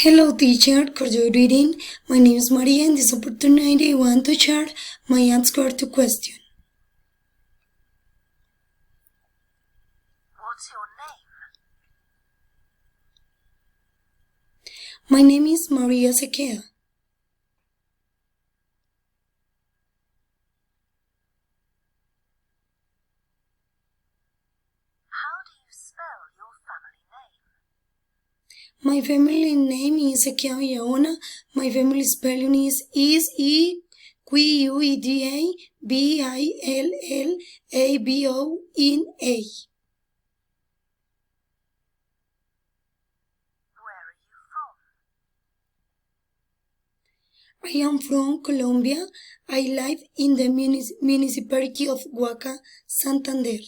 Hello teacher, cordial reading. My name is Maria. In this opportunity I want to share my answer to question. What's your name? My name is Maria Sequea. How do you spell your family name? My family name is Sequea Villaona. My family spelling is Equueda Billabona. Where are you from? I am from Colombia. I live in the municipality of Huaca, Santander.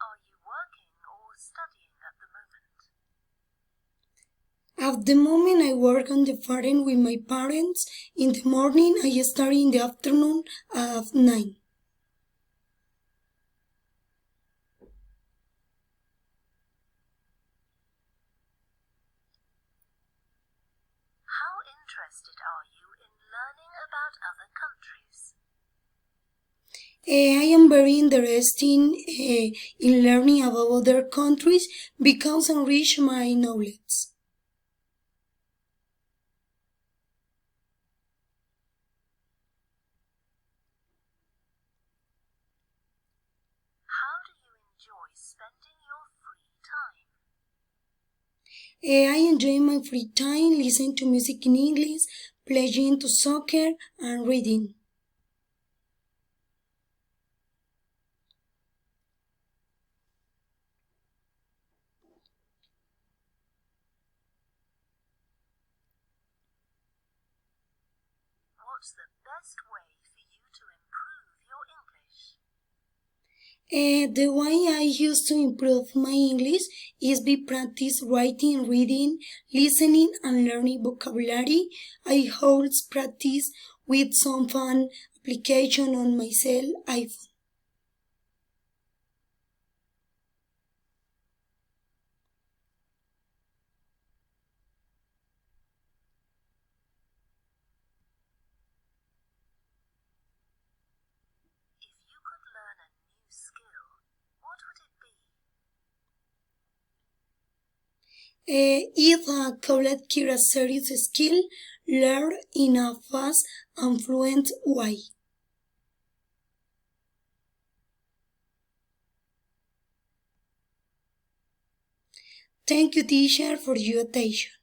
Are you working or studying at the moment? At the moment I work on the farm with my parents. In the morning I study in the afternoon at 9. How interested are you in learning about other countries? I am very interested in learning about other countries because it enrich my knowledge. How do you enjoy spending your free time? I enjoy my free time listening to music in English, playing to soccer and reading. What's the best way for you to improve your English? The way I used to improve my English is by practice writing, reading, listening, and learning vocabulary. I also practice with some fun application on my cell iPhone. If you could learn a new skill, what would it be? If a college a serious skill, learn in a fast and fluent way. Thank you, teacher, for your attention.